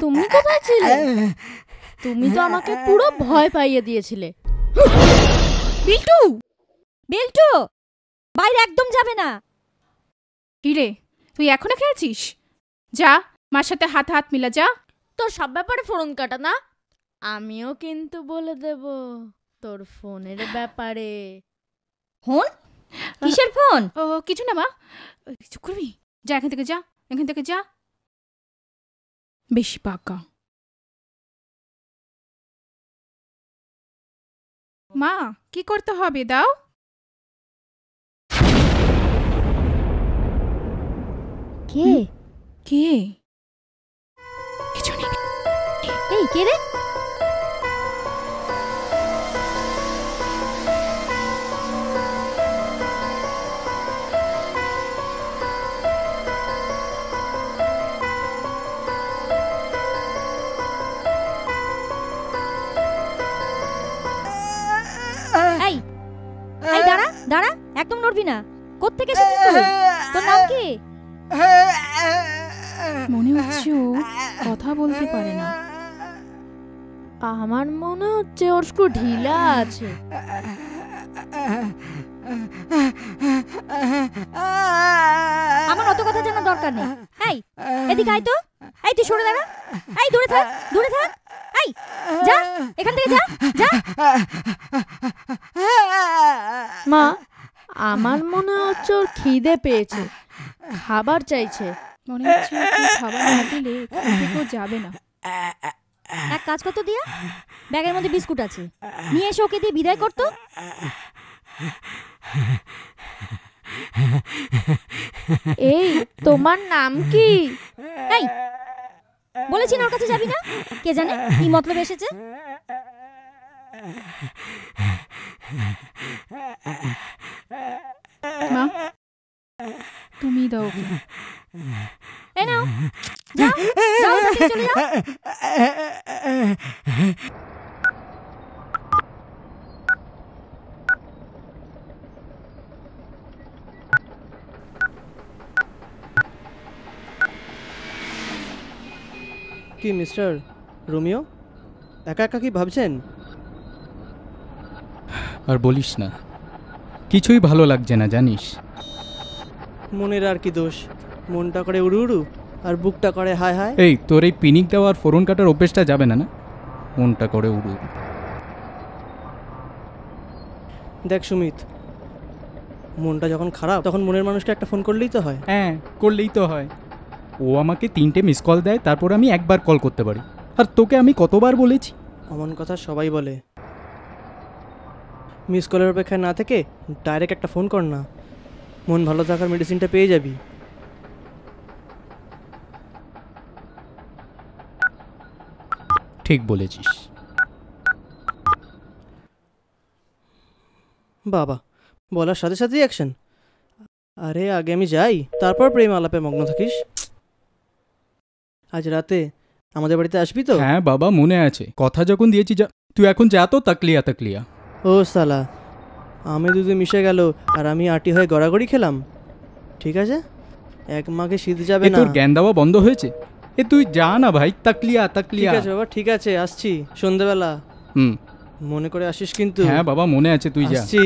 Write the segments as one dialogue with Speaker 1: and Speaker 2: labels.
Speaker 1: তুমি কোথায় ছিলে? তুমি তো আমাকে পুরো ভয় পাইয়ে দিয়েছিলে।
Speaker 2: বিল্টু, বিল্টু, বাইরে একদম যাবে না। কি রে, তুই এখনো খেলছিস? যা, মার সাথে হাত হাত মিলা যা।
Speaker 1: তোর সব ব্যাপারে ফোন কাটা না? আমিও কিন্তু বলে দেব তোর ফোনের ব্যাপারে।
Speaker 2: ফোন? কিসের ফোন?
Speaker 1: ও
Speaker 2: কিছু না মা, চুপ করবি? যা এখান থেকে, যা এখান থেকে যা। বেশি পাকা। মা, কি করতে হবে দাও?
Speaker 1: কে?
Speaker 2: কে? কিছু নেই।
Speaker 1: এই কে রে? এই দাঁড়া দাঁড়া, একদম নড়বি না। কোত্থেকে এসেছিস তুই? তোর নাম কি?
Speaker 2: মনে হচ্ছে ও কথা বলতে পারে না।
Speaker 1: আমার মনে হচ্ছে ওর স্ক্রু ঢিলা আছে।
Speaker 2: আমার অত কথা জানার দরকার নেই। এই এদিকে আয় তো। এই তুই সরে দাঁড়া। এই দূরে থাক, দূরে থাক। এই যা এখান থেকে, যা যা।
Speaker 1: মা, আমার মনে হচ্ছে ওর খিদে পেয়েছে, খাবার চাইছে।
Speaker 2: মনে হচ্ছে খাবার না দিলে কেউ যাবে না।
Speaker 3: এক কাজ করতো দিয়া, ব্যাগের মধ্যে বিস্কুট আছে, নিয়ে এসে ওকে দিয়ে বিদায় করতো।
Speaker 1: এই তোমার নাম কি?
Speaker 3: এই বলেছি না ওর কাছে যাবি না। কে জানে কি মতলব এসেছে।
Speaker 2: মা, তুমি দাও ওকে।
Speaker 3: এই নাও, যাও যাও, চলে যাও।
Speaker 4: কি মিস্টার রোমিও, একা একা কি ভাবছেন?
Speaker 5: আর বলিস না, কিছুই ভালো লাগছে না জানিস।
Speaker 4: মনের আর কি দোষ, মনটা করে উড়ু উড়ু আর বুকটা করে হায় হায়।
Speaker 5: এই তোর এই পিনিক দেওয়ার ফোরন কাটার অভ্যেসটা যাবে না না? মনটা করে উড়ু উড়ু।
Speaker 4: দেখ সুমিত, মনটা যখন খারাপ তখন মনের মানুষকে একটা ফোন করলেই তো হয়।
Speaker 5: হ্যাঁ, করলেই তো হয়। ও আমাকে 3টে মিস কল দেয়, তারপর আমি একবার কল করতে পারি। আর তোকে আমি কতবার বলেছি?
Speaker 4: অমন কথা সবাই বলে। মিস কলের অপেক্ষায় না থেকে ডাইরেক্ট একটা ফোন কর না, মন ভালো থাকার মেডিসিনটা পেয়ে যাবি।
Speaker 5: ঠিক বলেছিস।
Speaker 4: বাবা, বলার সাথে সাথেই অ্যাকশন। আরে আগে আমি যাই, তারপর প্রেম আলাপে মগ্ন থাকিস। আজ রাতে আমাদের বাড়িতে আসবি তো?
Speaker 5: হ্যাঁ বাবা, মনে আছে। কথা যখন দিয়েছি যা, তুই এখন যা তো। তাকলিয়া তাকলিয়া।
Speaker 4: ও সালা, আমি দুধে মিশে গেল আর আমি আটি হয়ে গড়াগড়ি খেলাম। ঠিক আছে, এক মাঘে শীত যাবে না।
Speaker 5: তোর জ্ঞান দেওয়া বন্ধ হয়েছে? এ তুই যা না ভাই। তাকলিয়া তাকলিয়া।
Speaker 4: ঠিক আছে বাবা, ঠিক আছে, আসছি সন্ধ্যেবেলা। মনে করে আসিস কিন্তু।
Speaker 5: হ্যাঁ বাবা, মনে আছে, তুই যা।
Speaker 4: আসছি।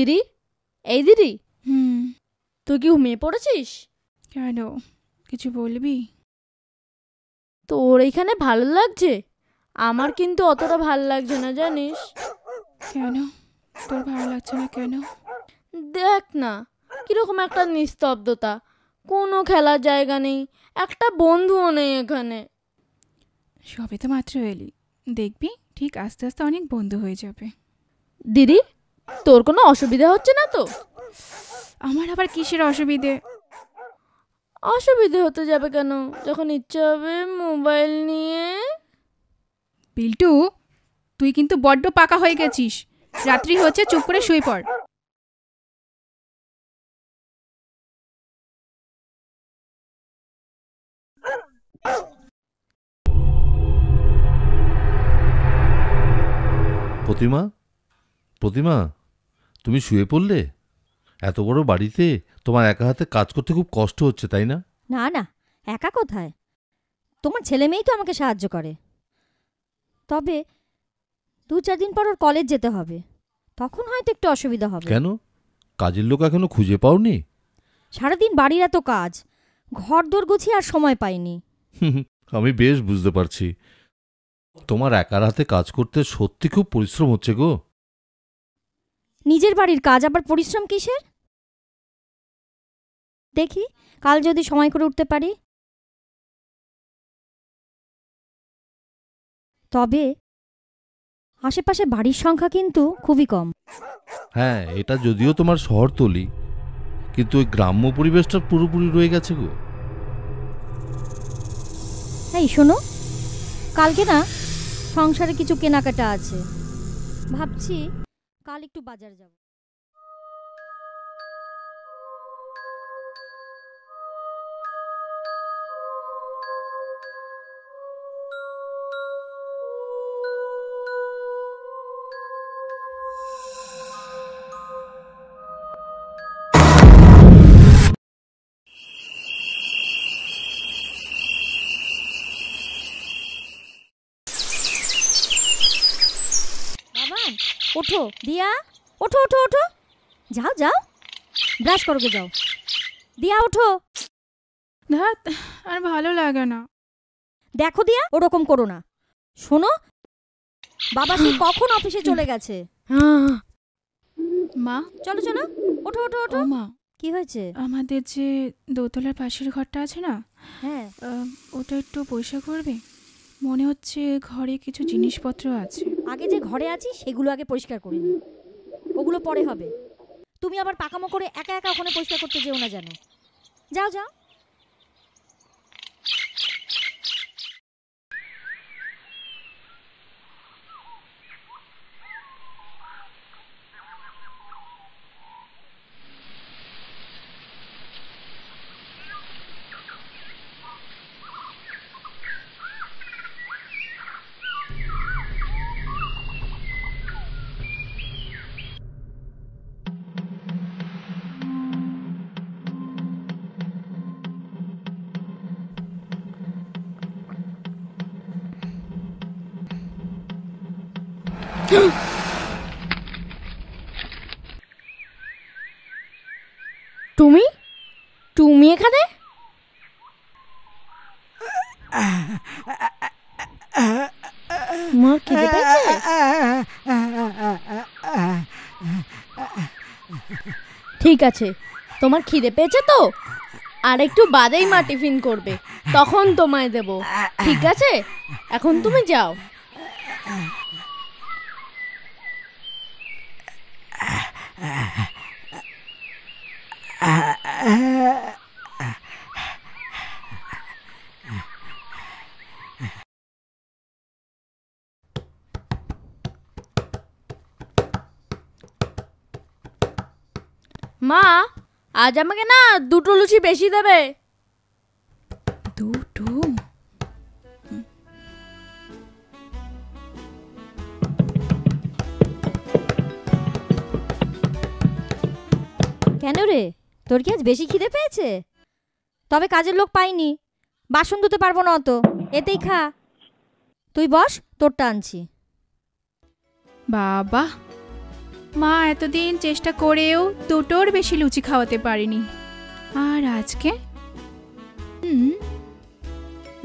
Speaker 1: দিদি, এই দিদি,
Speaker 2: হুম,
Speaker 1: তুই কি ঘুমিয়ে পড়েছিস?
Speaker 2: কেন, কিছু বলবি?
Speaker 1: তোর এইখানে ভালো লাগছে? আমার কিন্তু অতটা ভালো লাগছে না জানিস।
Speaker 2: কেন, তোর ভালো লাগছে না কেন?
Speaker 1: দেখ না কিরকম একটা নিস্তব্ধতা, কোনো খেলার জায়গা নেই, একটা বন্ধুও নেই এখানে।
Speaker 2: সবে তো মাত্র এলি, দেখবি ঠিক আস্তে আস্তে অনেক বন্ধু হয়ে যাবে।
Speaker 1: দিদি, তোর কোনো অসুবিধা হচ্ছে না তো?
Speaker 2: আমার আবার কিসের অসুবিধে?
Speaker 1: অসুবিধে হতে যাবে কেন, যখন ইচ্ছা হবে মোবাইল নিয়ে।
Speaker 2: বিল্টু, তুই কিন্তু বড্ড পাকা হয়ে গেছিস। রাত্রি হচ্ছে, চুপ করে শুয়ে পড়।
Speaker 6: প্রতিমা, প্রতিমা, তুমি শুয়ে পড়লে? এত বড় বাড়িতে তোমার একা হাতে কাজ করতে খুব কষ্ট হচ্ছে, তাই না?
Speaker 3: না না, একা কোথায়, তোমার ছেলে মেয়েই তো আমাকে সাহায্য করে। তবে 2-4 দিন পর ওর কলেজ যেতে হবে, তখন হয়তো একটু অসুবিধা হবে।
Speaker 6: কেন, কাজের লোক এখনো খুঁজে পাওনি?
Speaker 3: সারাদিন বাড়ির এত কাজ, ঘর দোর গুছিয়ে আর সময় পাইনি।
Speaker 6: আমি বেশ বুঝতে পারছি, তোমার একার হাতে কাজ করতে সত্যি খুব পরিশ্রম হচ্ছে গো।
Speaker 3: নিজের বাড়ির কাজ আবার পরিশ্রম কিসের? দেখি কাল যদি সময় করে উঠতে পারি। তবে আশেপাশে বাড়ির সংখ্যা কিন্তু খুবই কম।
Speaker 6: হ্যাঁ, এটা যদিও তোমার শহরতলি, কিন্তু ওই গ্রাম্য পরিবেশটা পুরোপুরি রয়ে গেছে গো।
Speaker 3: এই শোনো, কালকে না সংসারে কিছু কেনাকাটা আছে, ভাবছি কাল একটু বাজার যাব। বাবান, ওঠো দিয়া, ওঠো ওঠো ওঠো, যাও যাও, ব্রাশ করোগে যাও। দিয়া ওঠো।
Speaker 2: ধ্যাৎ, আর ভালো লাগে না।
Speaker 3: দেখো দিয়া, ওরকম করো না। শোনো, বাবা সে কখন অফিসে চলে গেছে।
Speaker 2: মা,
Speaker 3: চলো চলো, ওঠো ওঠো
Speaker 2: ও
Speaker 3: ওঠো।
Speaker 2: মা,
Speaker 3: কি হয়েছে?
Speaker 2: আমাদের যে দোতলার পাশের ঘরটা আছে না,
Speaker 3: হ্যাঁ,
Speaker 2: ওটা একটু পরিষ্কার করবে? মনে হচ্ছে ঘরে কিছু জিনিসপত্র আছে।
Speaker 3: আগে যে ঘরে আছি সেগুলো আগে পরিষ্কার করে নি, ওগুলো পরে হবে। তুমি আবার পাকামো করে একা একা ওখানে পরিষ্কার করতে যেও না যেন। যাও যাও।
Speaker 1: তুমি তুমি এখানে? তোমার খিদে পেয়েছে? ঠিক আছে, তোমার খিদে পেয়েছে তো, আর একটু বাদেই মা টিফিন করবে, তখন তোমায় দেব। ঠিক আছে, এখন তুমি যাও। মা, আজ আমাকে না 2টো লুচি বেশি দেবে।
Speaker 2: দুটো?
Speaker 3: কেন রে, তোর কি আজ বেশি খিদে পেয়েছে? তবে কাজের লোক পাইনি, বাসন ধুতে পারবো না অত, এতেই খা। তুই বস, তোরটা আনছি।
Speaker 2: বাবা, মা এতদিন চেষ্টা করেও দুটোর বেশি লুচি খাওয়াতে পারিনি, আর আজকে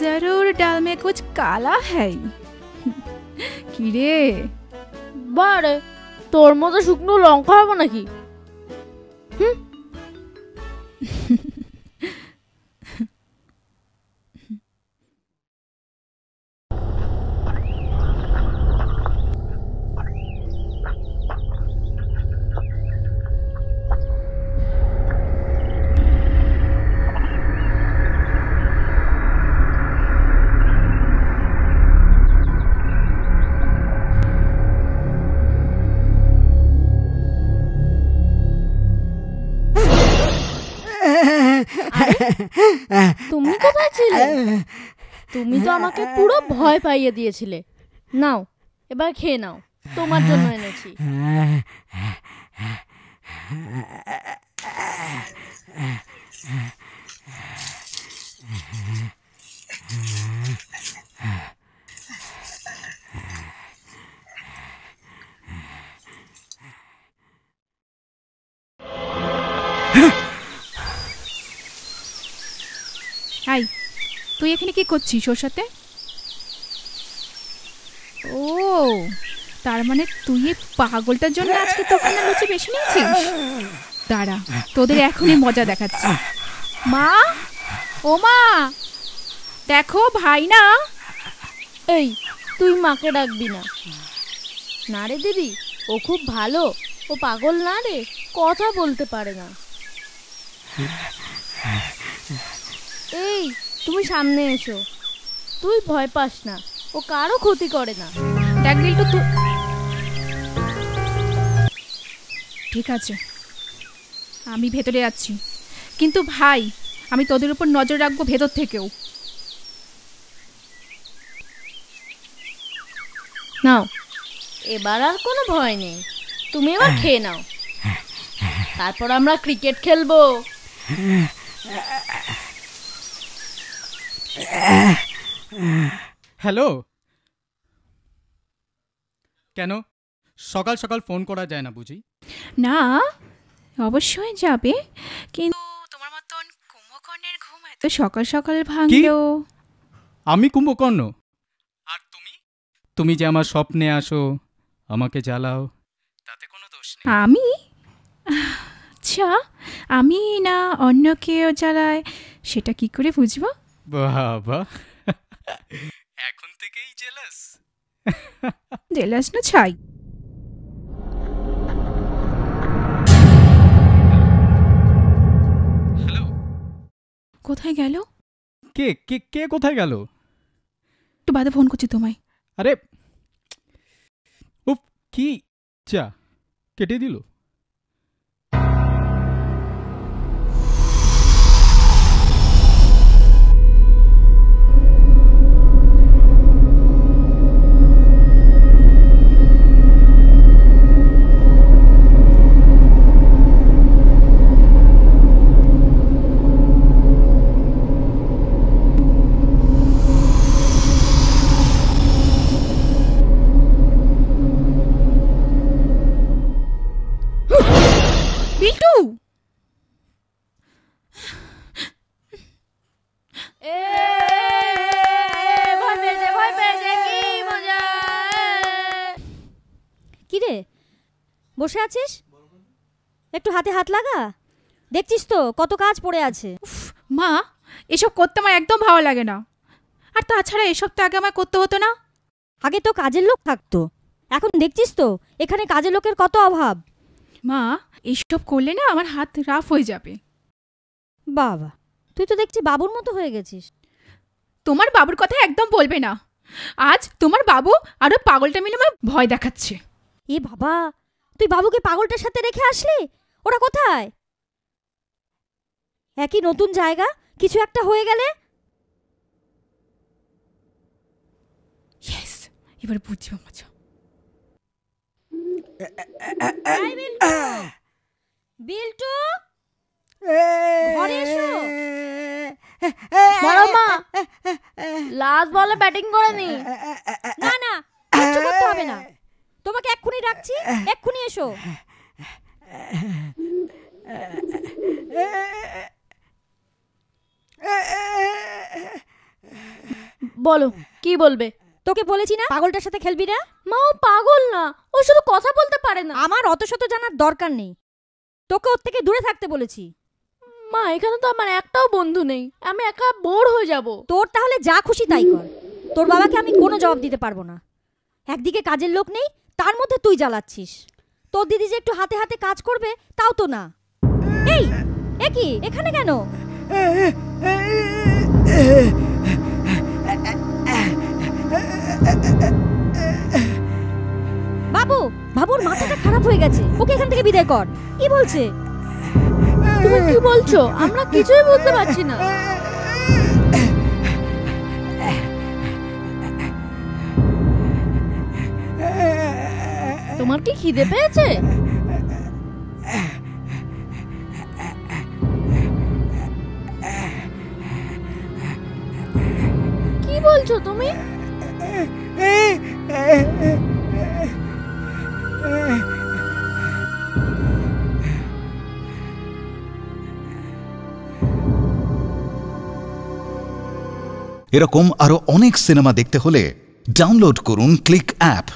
Speaker 2: জরুর ডাল মে কুছ কালা হ্যায়। কি রে?
Speaker 1: বারে তোর মতো শুকনো লঙ্কা হবে নাকি? তুমি কোথায় ছিলে? তুমি তো আমাকে পুরো ভয় পাইয়ে দিয়েছিলে। নাও এবার খেয়ে নাও, তোমার জন্য এনেছি।
Speaker 2: হাই, তুই এখানে কি করছিস ওর সাথে? ও, তার মানে তুই এই পাগলটার জন্য আজকে তোকে না লুচি বেশি নিয়েছিস? দাঁড়া, তোদের এখনই মজা দেখাচ্ছি। মা, ও মা, দেখো ভাই না।
Speaker 1: এই তুই মাকে ডাকবি না। না রে দিদি, ও খুব ভালো, ও পাগল না রে, কথা বলতে পারে না। এই তুমি সামনে এসো, তুই ভয় পাস না, ও কারো ক্ষতি করে না।
Speaker 2: দেখ বিল্টু, তুই ঠিক আছে, আমি ভেতরে যাচ্ছি, কিন্তু ভাই আমি তোদের উপর নজর রাখবো ভেতর থেকেও।
Speaker 1: নাও, এবার আর কোনো ভয় নেই, তুমি এবার খেয়ে নাও, তারপর আমরা ক্রিকেট খেলবো।
Speaker 5: হ্যালো, কেন সকাল সকাল ফোন করা যায় না বুঝি?
Speaker 2: না, অবশ্যই যাবে, কিন্তু তোমার মতন কুম্ভকর্ণের ঘুম এত সকাল সকাল ভাঙলো।
Speaker 5: আমি কুম্ভকর্ণ? আর তুমি? তুমি যে আমার স্বপ্নে আসো, আমাকে জ্বালাও, তাতে কোনো দোষ নেই।
Speaker 2: আমি? আচ্ছা, আমি না অন্য কেউ জ্বালায় সেটা কি করে বুঝবো?
Speaker 5: বাবা, এখন থেকেই জেলাস?
Speaker 2: জেলাস না ছাই।
Speaker 5: হ্যালো,
Speaker 2: কোথায় গেল?
Speaker 5: কে কে কে কোথায় গেল?
Speaker 2: একটু বাদে ফোন করছি তোমায়।
Speaker 5: আরে উফ, কি যা কেটে দিল।
Speaker 2: বিল্টু,
Speaker 3: কি রে, বসে আছিস? একটু হাতে হাত লাগা, দেখছিস তো কত কাজ পড়ে আছে।
Speaker 2: মা, এসব করতে আমার একদম ভালো লাগে না। আর তাছাড়া এসব তো আগে আমার করতে হতো না।
Speaker 3: আগে তো কাজের লোক থাকতো, এখন দেখছিস তো এখানে কাজের লোকের কত অভাব।
Speaker 2: মা, এইসব করলে না আমার হাত রাফ হয়ে যাবে।
Speaker 3: বাবা, তুই তো দেখছি বাবুর মতো হয়ে গেছিস।
Speaker 2: তোমার বাবুর কথা একদম বলবে না। আজ তোমার বাবু আরো পাগলটা মিলে আমার ভয় দেখাচ্ছে।
Speaker 3: এ বাবা, তুই বাবুকে পাগলটার সাথে রেখে আসলি? ওরা কোথায়? একই নতুন জায়গা, কিছু একটা হয়ে গেলে।
Speaker 2: ইয়েস, এবার বুঝবো মজা।
Speaker 3: বিল্টু, ঘরে এসো।
Speaker 1: বলো মা, লাস্ট বলে ব্যাটিং করে নি।
Speaker 3: না না, কিচ্ছু করতে হবে না, তোমাকে এক্ষুনি ডাকছি, এক্ষুনি এসো।
Speaker 1: বলো কি বলবে?
Speaker 3: তোকে বলেছি না পাগলটার সাথে খেলবি না।
Speaker 1: মা ও পাগল না, ও শুধু কথা বলতে পারে না।
Speaker 3: আমার অত শত জানার দরকার নেই, তোকে ওর থেকে দূরে থাকতে বলেছি।
Speaker 1: মা এখানে তো আমার একটাও বন্ধু নেই, আমি একা বোর হয়ে যাব।
Speaker 3: তোর তাহলে যা খুশি তাই কর, তোর বাবাকে আমি কোনো জবাব দিতে পারবো না। একদিকে কাজের লোক নেই, তার মধ্যে তুই জ্বালাচ্ছিস। তোর দিদি যে একটু হাতে হাতে কাজ করবে তাও তো না। এই এ কি এখানে কেন? বাবু, বাবুর মাথাটা খারাপ হয়ে গেছে, ওকে এখান থেকে বিদায় কর। কি বলছে?
Speaker 1: তুমি কি বলছো? আমরা কিছুই বুঝতে পারছি না। তোমার কি খিদে পেয়েছে? কি বলছো তুমি?
Speaker 7: এরকম আরো অনেক সিনেমা দেখতে হলে ডাউনলোড করুন ক্লিক অ্যাপ।